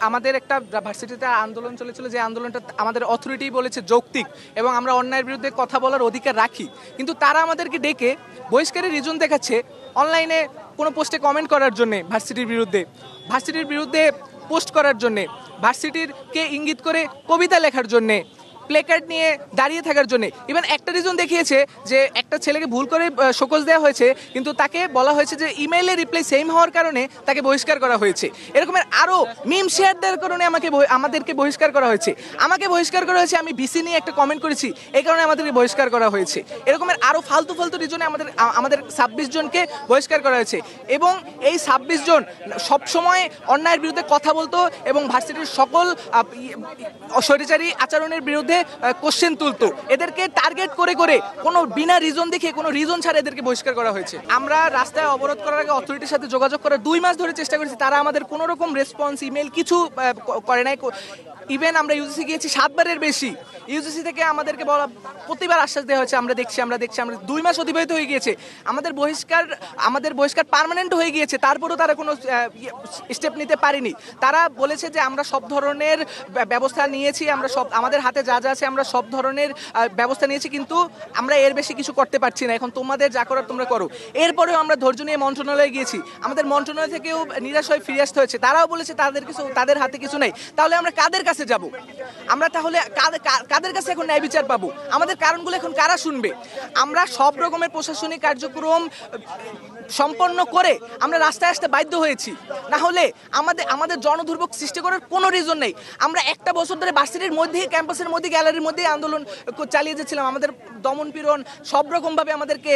আমাদের একটা ভার্সিটিতে আন্দোলন চলেছিল, যে আন্দোলনটা আমাদের অথরিটি বলেছে যৌক্তিক এবং আমরা অন্যায়ের বিরুদ্ধে কথা বলার অধিকার রাখি, কিন্তু তারা আমাদেরকে ডেকে বহিষ্কারের রিজন দেখাচ্ছে অনলাইনে কোনো পোস্টে কমেন্ট করার জন্যে, ভার্সিটির বিরুদ্ধে পোস্ট করার জন্যে, ভার্সিটিরকে ইঙ্গিত করে কবিতা লেখার জন্যে, প্লেকার্ড নিয়ে দাঁড়িয়ে থাকার জন্য। ইভেন একটা রিজন দেখিয়েছে যে একটা ছেলেকে ভুল করে শোকজ দেওয়া হয়েছে, কিন্তু তাকে বলা হয়েছে যে ইমেইলে রিপ্লাই সেম হওয়ার কারণে তাকে বহিষ্কার করা হয়েছে। এরকমের আরও মিম শেয়ার দেওয়ার কারণে আমাদেরকে বহিষ্কার করা হয়েছে। আমাকে বহিষ্কার করা হয়েছে, আমি বিসি নিয়ে একটা কমেন্ট করেছি, এই কারণে আমাদেরকে বহিষ্কার করা হয়েছে। এরকমের আরও ফালতু রিজনে আমাদের 26 জনকে বহিষ্কার করা হয়েছে। এবং এই 26 জন সবসময় অন্যায়ের বিরুদ্ধে কথা বলতো এবং ভার্সিটির সকল স্বৈরাচারী আচরণের বিরুদ্ধে কোশ্চেন তুলতো। এদেরকে টার্গেট করে করে কোনো বিনা রিজন দেখে, কোনো রিজন ছাড়া এদেরকে বহিষ্কার করা হয়েছে। আমরা রাস্তায় অবরোধ করার আগে অথরিটির সাথে যোগাযোগ করার 2 মাস ধরে চেষ্টা করেছি, তারা আমাদের কোনো রকম রেসপন্স, ইমেল কিছু করে নাই। ইভেন আমরা ইউজিসি গিয়েছি 7 বারের বেশি, ইউজিসি থেকে আমাদেরকে বলা প্রতিবার আশ্বাস দেওয়া হয়েছে আমরা দেখছি। 2 মাস অতিবাহিত হয়ে গিয়েছে, আমাদের বহিষ্কার পার্মানেন্ট হয়ে গিয়েছে, তারপরেও তারা কোনো স্টেপ নিতে পারেনি। তারা বলেছে যে আমরা সব ধরনের ব্যবস্থা নিয়েছি, আমাদের হাতে যা যা আছে আমরা সব ধরনের ব্যবস্থা নিয়েছি, কিন্তু আমরা এর বেশি কিছু করতে পারছি না, এখন তোমাদের যা করার তোমরা করো। এরপরেও আমরা ধৈর্য নিয়ে মন্ত্রণালয়ে গিয়েছি, আমাদের মন্ত্রণালয় থেকেও নিরাশ হয়ে ফিরে আসতে হয়েছে। তারাও বলেছে তাদের হাতে কিছু নেই। তাহলে আমরা কাদের কাছে যাব? আমরা তাহলে কাদের কাছে এখন ন্যায় বিচার পাবো? আমাদের কারণগুলো এখন কারা শুনবে? আমরা সব রকমের প্রশাসনিক কার্যক্রম সম্পন্ন করে আমরা রাস্তায় আসতে বাধ্য হয়েছি, না হলে আমাদের জনদুর্ভোগ সৃষ্টি করার কোনো রিজন নেই। আমরা একটা বছর ধরে ভার্সিটির মধ্যেই, ক্যাম্পাসের মধ্যে, গ্যালারির মধ্যেই আন্দোলন চালিয়ে যাচ্ছিলাম। আমাদের দমন পীড়ন সব রকমভাবে আমাদেরকে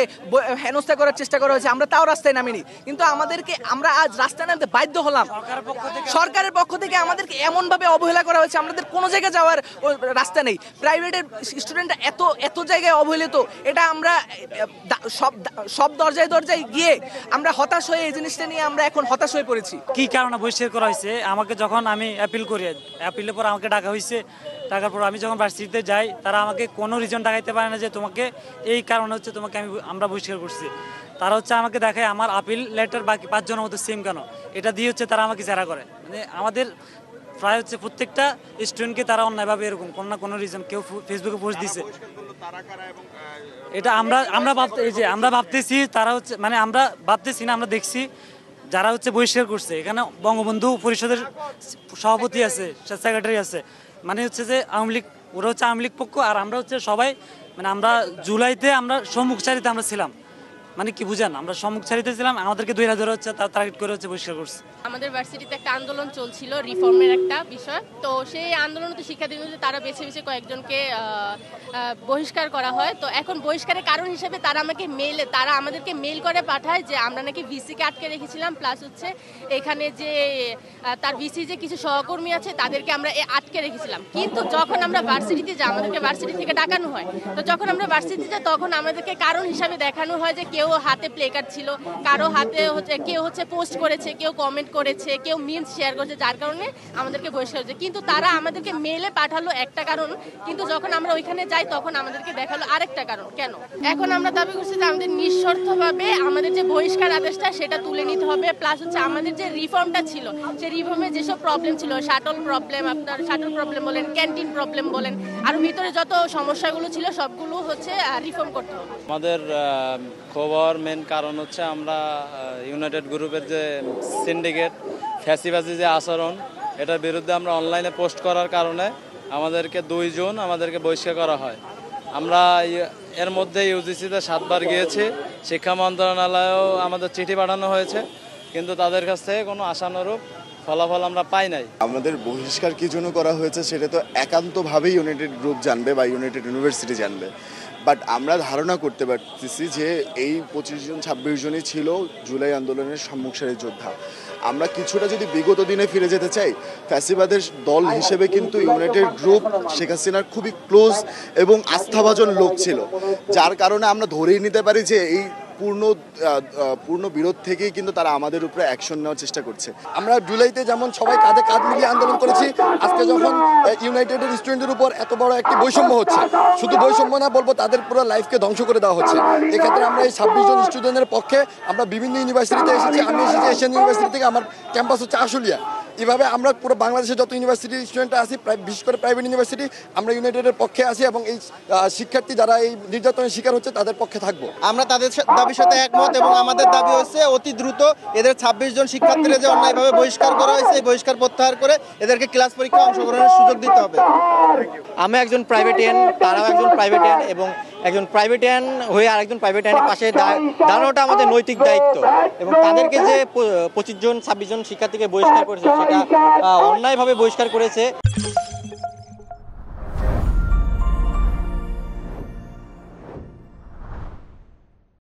হেনস্থা করার চেষ্টা করা হয়েছে, আমরা তাও রাস্তায় নামিনি। কিন্তু আমরা আজ রাস্তায় নামতে বাধ্য হলাম। সরকারের পক্ষ থেকে আমাদেরকে এমনভাবে অবহেলা করা হয়েছে, আমাদের কোনো জায়গায় যাওয়ার রাস্তা নেই। প্রাইভেটের স্টুডেন্টরা এত জায়গায় অবহেলিত, এটা আমরা সব দরজায় গিয়ে আমরা হতাশ হয়ে এই জিনিসটা নিয়ে আমরা এখন হতাশ হয়ে পড়েছি। কি কারণে বহিষ্কার করা হয়েছে? আমাকে যখন আমি অ্যাপিল করি, অ্যাপিলের পর আমাকে ডাকা হয়েছে, ডাকার পর আমি যখন ভার্সিটিতে যাই, তারা আমাকে কোনো রিজন দেখাইতে পারে না যে তোমাকে এই কারণে হচ্ছে তোমাকে আমরা বহিষ্কার করছি। তারা হচ্ছে আমাকে দেখায় আমার আপিল লেটার বাকি 5 জনের মতো সেম কেন, এটা দিয়ে হচ্ছে তারা আমাকে জেরা করে। মানে আমাদের প্রায় হচ্ছে প্রত্যেকটা স্টুডেন্টকে তারা অন্যায়ভাবে এরকম কোনো না কোনো রিজন, কেউ ফেসবুকে পোস্ট দিছে, এটা আমরা ভাবতেছি তারা হচ্ছে, মানে আমরা ভাবতেছি না, আমরা দেখছি যারা হচ্ছে বহিষ্কার করছে। এখানে বঙ্গবন্ধু পরিষদের সভাপতি আছে, সেক্রেটারি আছে, মানে হচ্ছে যে আওয়ামী লীগ, ওরা হচ্ছে আওয়ামী লীগ পক্ষ, আর আমরা হচ্ছে সবাই, মানে আমরা জুলাইতে আমরা সম্মুখ সারিতে আমরা ছিলাম। মানে কি বুঝেন, আমরা সম্মুখ সারিতে ছিলাম, আমাদেরকে 2000 হচ্ছে টার্গেট করে হচ্ছে বহিষ্কার করছে। আমাদের ভার্সিটিতে একটা আন্দোলন চলছিল, রিফর্মের একটা বিষয়। তো সেই আন্দোলনে শিক্ষার্থীদের তারা বেছে বেছে কয়েকজনকে বহিষ্কার করা হয়। তো এখন বহিষ্কারের কারণ হিসেবে তারা আমাদেরকে মেইল করে পাঠায় যে আমরা নাকি ভিসিকে আটকে রেখেছিলাম, প্লাস হচ্ছে এখানে যে তার ভিসি যে কিছু সহকর্মী আছে তাদেরকে আমরা আটকে রেখেছিলাম। কিন্তু যখন আমরা ভার্সিটিতে যাই, আমাদেরকে ভার্সিটি থেকে ডাকানো হয়। তো যখন আমরা ভার্সিটিতে যাই, তখন আমাদেরকে কারণ হিসাবে দেখানো হয় যে কেউ হাতে প্লেকার্ড ছিল, কারো হাতে কেউ হচ্ছে পোস্ট করেছে, কেউ কমেন্ট করেছে, কেউ মিমস শেয়ার করেছে, যার কারণে আমাদেরকে বহিষ্কার হয়েছে। কিন্তু তারা আমাদেরকে মেলে পাঠালো একটা কারণ, কিন্তু যখন আমরা ওইখানে যাই তখন আমাদেরকে দেখালো আরেকটা কারণ। কেন? এখন আমরা দাবি করছি যে আমাদের নিঃশর্তভাবে আমাদের যে বহিষ্কার আদেশটা সেটা তুলে নিতে হবে, প্লাস হচ্ছে আমাদের যে রিফর্মটা ছিল, সেই রিফর্মে যেসব প্রবলেম ছিল, শাটল প্রবলেম বলেন, ক্যান্টিন প্রবলেম বলেন, আর ভিতরে যত সমস্যাগুলো ছিল সবগুলো হচ্ছে রিফর্ম করতে হবে। আমাদের খবর মেন কারণ হচ্ছে আমরা ইউনাইটেড গ্রুপের যে সিন্ডিকেট ফ্যাসিবাজি যে আচরণ, এটার বিরুদ্ধে আমরা অনলাইনে পোস্ট করার কারণে আমাদেরকে 2 জন আমাদেরকে বহিষ্কার করা হয়। আমরা এর মধ্যে ইউজিসিতে 7 বার গিয়েছি, শিক্ষা মন্ত্রণালয়েও আমাদের চিঠি পাঠানো হয়েছে, কিন্তু তাদের কাছ থেকে কোনো আশানুরূপ ফলাফল আমরা পাই নাই। আমাদের বহিষ্কার কী জন্য করা হয়েছে সেটা তো একান্তভাবেই ইউনাইটেড গ্রুপ জানবে বা ইউনাইটেড ইউনিভার্সিটি জানবে। বাট আমরা ধারণা করতে পারতেছি যে এই 25 জন 26 জনই ছিল জুলাই আন্দোলনের সম্মুখ সারির যোদ্ধা। আমরা কিছুটা যদি বিগত দিনে ফিরে যেতে চাই, ফ্যাসিবাদের দল হিসেবে কিন্তু ইউনাইটেড গ্রুপ শেখ হাসিনার খুবই ক্লোজ এবং আস্থাভাজন লোক ছিল, যার কারণে আমরা ধরেই নিতে পারি যে এই পূর্ণ বিরোধ থেকেই কিন্তু তারা আমাদের উপরে অ্যাকশন নেওয়ার চেষ্টা করছে। আমরা জুলাইতে যেমন সবাই কাঁধে কাঁধ মিলিয়ে আন্দোলন করেছি, আজকে যখন ইউনাইটেডের স্টুডেন্টদের উপর এত বড় একটি বৈষম্য হচ্ছে, শুধু বৈষম্য না বলবো, তাদের পুরো লাইফকে ধ্বংস করে দেওয়া হচ্ছে। এক্ষেত্রে আমরা এই 26 জন স্টুডেন্টের পক্ষে আমরা বিভিন্ন ইউনিভার্সিটিতে এসেছি। আমি এসেছি এশিয়ান ইউনিভার্সিটি থেকে, আমার ক্যাম্পাস হচ্ছে আশুলিয়া। এভাবে আমরা পুরো বাংলাদেশে যত ইউনিভার্সিটি স্টুডেন্ট আছি, বিশেষ করে প্রাইভেট ইউনিভার্সিটি, আমরা ইউনাইটেডের পক্ষে আছি এবং এই শিক্ষার্থী যারা এই নির্যাতনের শিকার হচ্ছে তাদের পক্ষে থাকবো। আমরা তাদের দাবির সাথে একমত এবং আমাদের দাবি হচ্ছে অতি দ্রুত এদের 26 জন শিক্ষার্থীরা যে অন্যায়ভাবে বহিষ্কার করা হয়েছে, এই বহিষ্কার প্রত্যাহার করে এদেরকে ক্লাস পরীক্ষায় অংশগ্রহণের সুযোগ দিতে হবে। আমি একজন প্রাইভেটিয়ান, তারাও একজন প্রাইভেটিয়ান, এবং একজন প্রাইভেটিয়ান হয়ে আরেকজন প্রাইভেটিয়ানের পাশে দাঁড়ানোটা আমাদের নৈতিক দায়িত্ব। এবং তাদেরকে যে 25 জন 26 জন শিক্ষার্থীকে বহিষ্কার করেছে, সেটা অন্যায়ভাবে বহিষ্কার করেছে।